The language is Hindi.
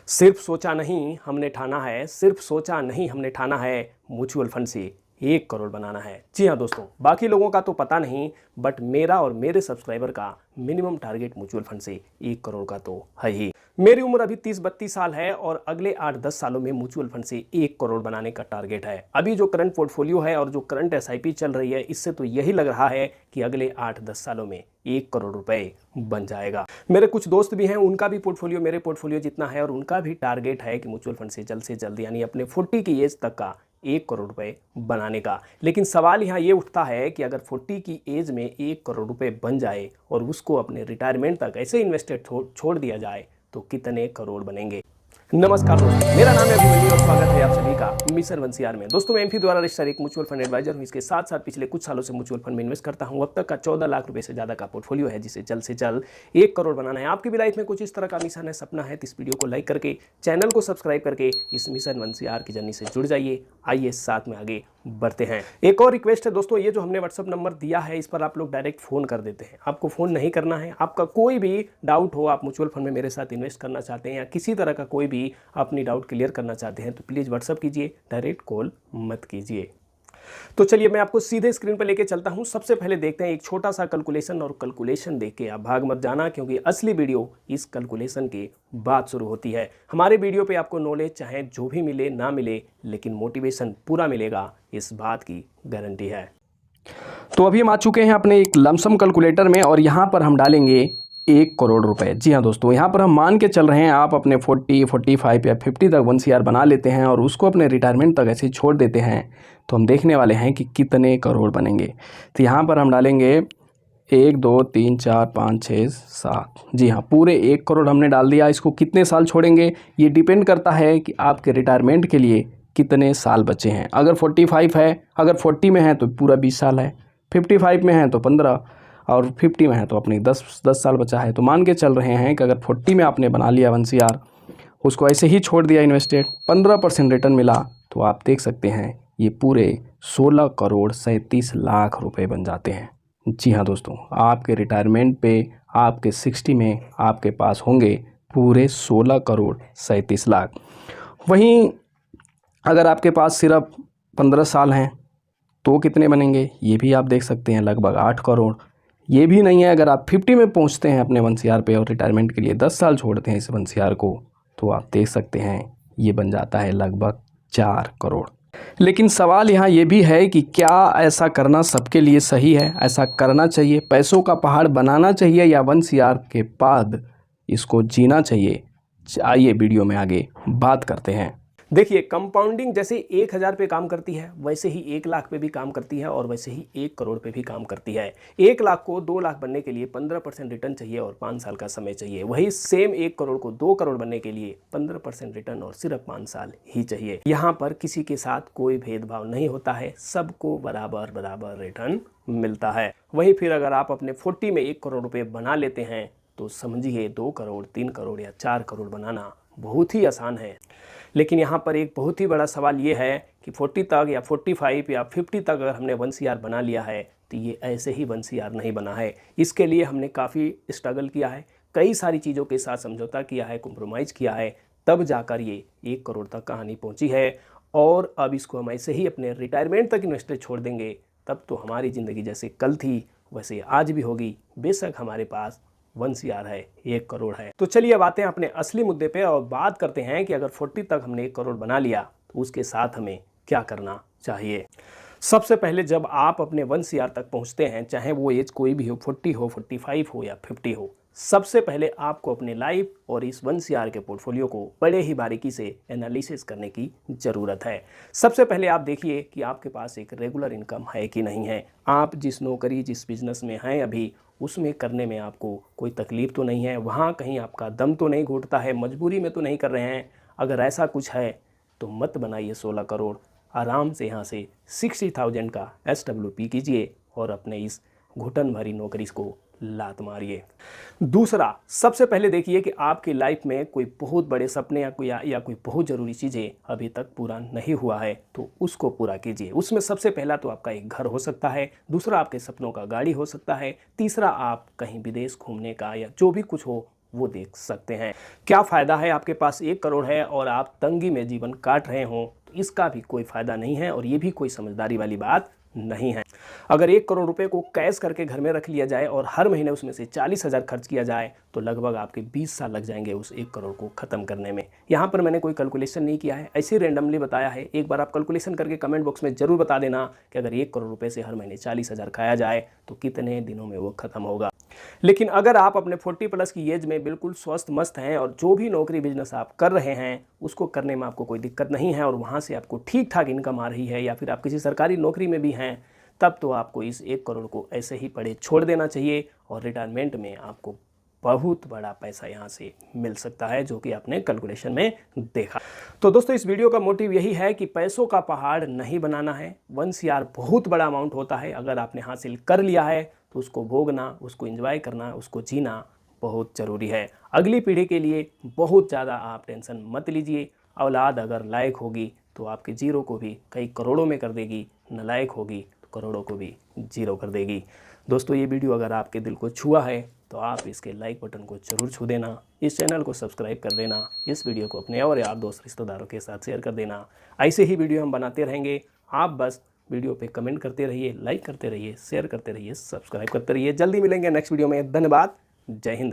सिर्फ सोचा नहीं हमने ठाना है, सिर्फ सोचा नहीं हमने ठाना है, म्यूचुअल फंड से 1 करोड़ बनाना है। जी हाँ दोस्तों, बाकी लोगों का तो पता नहीं, बट मेरा और मेरे सब्सक्राइबर का मिनिमम टारगेट म्यूचुअल फंड से 1 करोड़ का तो है ही। मेरी उम्र अभी 30-32 साल है और अगले 8-10 सालों में म्यूचुअल फंड से 1 करोड़ बनाने का टारगेट है। अभी जो करंट पोर्टफोलियो है और जो करंट एसआईपी चल रही है, इससे तो यही लग रहा है कि अगले 8-10 सालों में 1 करोड़ रुपए बन जाएगा। मेरे कुछ दोस्त भी हैं, उनका भी पोर्टफोलियो मेरे पोर्टफोलियो जितना है और उनका भी टारगेट है कि म्यूचुअल फंड से जल्द यानी अपने 40 की एज तक का 1 करोड़ रुपए बनाने का। लेकिन सवाल यहाँ ये उठता है कि अगर 40 की एज में 1 करोड़ रुपए बन जाए और उसको अपने रिटायरमेंट तक ऐसे इन्वेस्टेड छोड़ दिया जाए तो कितने करोड़ बनेंगे। नमस्कार दोस्तों, मेरा नाम है अभिमन्यु और स्वागत है आप सभी का मिशन 1CR में। दोस्तों, मैं एमपी द्वारा रजिस्टर्ड एक म्यूचुअल फंड एडवाइजर हूं। इसके साथ साथ पिछले कुछ सालों से म्यूचुअल फंड में इन्वेस्ट करता हूं। अब तक का 14 लाख रुपए से ज्यादा का पोर्टफोलियो है, जिसे जल्द से जल्द 1 करोड़ बनाना है। आपकी भी लाइफ में कुछ इस तरह का मिशन है, सपना है, तो इस वीडियो को लाइक करके, चैनल को सब्सक्राइब करके इस मिशन 1CR की जर्नी से जुड़ जाइए। आइए साथ में आगे बढ़ते हैं। एक और रिक्वेस्ट है दोस्तों, ये जो हमने व्हाट्सअप नंबर दिया है, इस पर आप लोग डायरेक्ट फोन कर देते हैं। आपको फोन नहीं करना है। आपका कोई भी डाउट हो, आप म्यूचुअल फंड में मेरे साथ इन्वेस्ट करना चाहते हैं या किसी तरह का कोई भी अपनी डाउट क्लियर करना चाहते हैं, तो प्लीज़ व्हाट्सअप कीजिए, डायरेक्ट कॉल मत कीजिए। तो चलिए मैं आपको सीधे स्क्रीन पर लेके चलता हूं। सबसे पहले देखते हैं एक छोटा सा कैलकुलेशन, और कैलकुलेशन देख के आप भाग मत जाना, क्योंकि असली वीडियो इस कैलकुलेशन के बाद शुरू होती है। हमारे वीडियो पे आपको नॉलेज चाहे जो भी मिले ना मिले, लेकिन मोटिवेशन पूरा मिलेगा, इस बात की गारंटी है। तो अभी हम आ चुके हैं अपने एक लमसम कैलकुलेटर में और यहाँ पर हम डालेंगे 1 करोड़ रुपए। जी हाँ दोस्तों, यहाँ पर हम मान के चल रहे हैं आप अपने 40, 45 या 50 तक 1CR बना लेते हैं और उसको अपने रिटायरमेंट तक ऐसे ही छोड़ देते हैं, तो हम देखने वाले हैं कि कितने करोड़ बनेंगे। तो यहाँ पर हम डालेंगे 1, 2, 3, 4, 5, 6, 7। जी हाँ, पूरे 1 करोड़ हमने डाल दिया। इसको कितने साल छोड़ेंगे, ये डिपेंड करता है कि आपके रिटायरमेंट के लिए कितने साल बचे हैं। अगर 45 है, अगर 40 में है तो पूरा 20 साल है, 55 में है तो 15, और 50 में है तो अपनी 10 साल बचा है। तो मान के चल रहे हैं कि अगर 40 में आपने बना लिया 1CR, उसको ऐसे ही छोड़ दिया इन्वेस्टेड, 15% रिटर्न मिला, तो आप देख सकते हैं ये पूरे 16 करोड़ 37 लाख रुपए बन जाते हैं। जी हाँ दोस्तों, आपके रिटायरमेंट पे आपके 60 में आपके पास होंगे पूरे 16 करोड़ 37 लाख। वहीं अगर आपके पास सिर्फ 15 साल हैं तो कितने बनेंगे, ये भी आप देख सकते हैं, लगभग 8 करोड़। ये भी नहीं है, अगर आप 50 में पहुंचते हैं अपने 1CR पे और रिटायरमेंट के लिए 10 साल छोड़ते हैं इस 1CR को, तो आप देख सकते हैं ये बन जाता है लगभग 4 करोड़। लेकिन सवाल यहाँ ये भी है कि क्या ऐसा करना सबके लिए सही है? ऐसा करना चाहिए, पैसों का पहाड़ बनाना चाहिए, या 1CR के बाद इसको जीना चाहिए? आइए वीडियो में आगे बात करते हैं। देखिए, कंपाउंडिंग जैसे 1000 पे काम करती है, वैसे ही 1 लाख पे भी काम करती है और वैसे ही 1 करोड़ पे भी काम करती है। 1 लाख को 2 लाख बनने के लिए 15% रिटर्न चाहिए और 5 साल का समय चाहिए। वही सेम 1 करोड़ को 2 करोड़ बनने के लिए 15% रिटर्न और सिर्फ 5 साल ही चाहिए। यहाँ पर किसी के साथ कोई भेदभाव नहीं होता है, सबको बराबर बराबर रिटर्न मिलता है। वहीं फिर अगर आप अपने 40 में 1 करोड़ रुपये बना लेते हैं, तो समझिए 2 करोड़, 3 करोड़ या 4 करोड़ बनाना बहुत ही आसान है। लेकिन यहाँ पर एक बहुत ही बड़ा सवाल ये है कि 40 तक या 45 या 50 तक अगर हमने 1CR बना लिया है, तो ये ऐसे ही 1CR नहीं बना है। इसके लिए हमने काफ़ी स्ट्रगल किया है, कई सारी चीज़ों के साथ समझौता किया है, कॉम्प्रोमाइज़ किया है, तब जाकर ये 1 करोड़ तक कहानी पहुँची है। और अब इसको हम ऐसे ही अपने रिटायरमेंट तक इन्वेस्टेड छोड़ देंगे, तब तो हमारी ज़िंदगी जैसे कल थी वैसे आज भी होगी, बेशक हमारे पास 1CR है, 1 करोड़ है। तो चलिए अब आते हैं अपने असली मुद्दे पे और बात करते हैं कि अगर 40 तक हमने 1 करोड़ बना लिया तो उसके साथ हमें क्या करना चाहिए। सबसे पहले जब आप अपने 1CR तक पहुंचते हैं, चाहे वो एज कोई भी हो, 40 हो, 45 हो या 50 हो, सबसे पहले आपको अपने लाइफ और इस 1CR के पोर्टफोलियो को बड़े ही बारीकी से एनालिसिस करने की ज़रूरत है। सबसे पहले आप देखिए कि आपके पास एक रेगुलर इनकम है कि नहीं है। आप जिस नौकरी, जिस बिजनेस में हैं अभी, उसमें करने में आपको कोई तकलीफ़ तो नहीं है, वहाँ कहीं आपका दम तो नहीं घुटता है, मजबूरी में तो नहीं कर रहे हैं। अगर ऐसा कुछ है तो मत बनाइए 16 करोड़। आराम से यहाँ से 60,000 का SWP कीजिए और अपने इस घुटन भरी नौकरी को लात मारिए। दूसरा, सबसे पहले देखिए कि आपकी लाइफ में कोई बहुत बड़े सपने या कोई बहुत ज़रूरी चीज़ें अभी तक पूरा नहीं हुआ है, तो उसको पूरा कीजिए। उसमें सबसे पहला तो आपका एक घर हो सकता है, दूसरा आपके सपनों का गाड़ी हो सकता है, तीसरा आप कहीं विदेश घूमने का या जो भी कुछ हो वो देख सकते हैं। क्या फ़ायदा है, आपके पास 1 करोड़ है और आप तंगी में जीवन काट रहे हों, तो इसका भी कोई फ़ायदा नहीं है और ये भी कोई समझदारी वाली बात नहीं है। अगर 1 करोड़ रुपए को कैश करके घर में रख लिया जाए और हर महीने उसमें से 40,000 खर्च किया जाए तो लगभग आपके 20 साल लग जाएंगे उस 1 करोड़ को ख़त्म करने में। यहाँ पर मैंने कोई कैलकुलेशन नहीं किया है, ऐसे रैंडमली बताया है। एक बार आप कैलकुलेशन करके कमेंट बॉक्स में ज़रूर बता देना कि अगर 1 करोड़ रुपये से हर महीने 40,000 खाया जाए तो कितने दिनों में वो ख़त्म होगा। लेकिन अगर आप अपने 40+ की एज में बिल्कुल स्वस्थ मस्त हैं और जो भी नौकरी बिजनेस आप कर रहे हैं उसको करने में आपको कोई दिक्कत नहीं है और वहाँ से आपको ठीक ठाक इनकम आ रही है या फिर आप किसी सरकारी नौकरी में भी हैं, तब तो आपको इस 1 करोड़ को ऐसे ही पड़े छोड़ देना चाहिए और रिटायरमेंट में आपको बहुत बड़ा पैसा यहाँ से मिल सकता है, जो कि आपने कैलकुलेशन में देखा। तो दोस्तों, इस वीडियो का मोटिव यही है कि पैसों का पहाड़ नहीं बनाना है। 1 CR बहुत बड़ा अमाउंट होता है। अगर आपने हासिल कर लिया है तो उसको भोगना, उसको एंजॉय करना, उसको जीना बहुत ज़रूरी है। अगली पीढ़ी के लिए बहुत ज़्यादा आप टेंशन मत लीजिए। औलाद अगर लायक होगी तो आपके जीरो को भी कई करोड़ों में कर देगी, नालायक होगी तो करोड़ों को भी जीरो कर देगी। दोस्तों, ये वीडियो अगर आपके दिल को छुआ है तो आप इसके लाइक बटन को जरूर छू देना, इस चैनल को सब्सक्राइब कर देना, इस वीडियो को अपने और यार दोस्त रिश्तेदारों के साथ शेयर कर देना। ऐसे ही वीडियो हम बनाते रहेंगे। आप बस वीडियो पे कमेंट करते रहिए, लाइक करते रहिए, शेयर करते रहिए, सब्सक्राइब करते रहिए। जल्दी मिलेंगे नेक्स्ट वीडियो में। धन्यवाद। जय हिंद।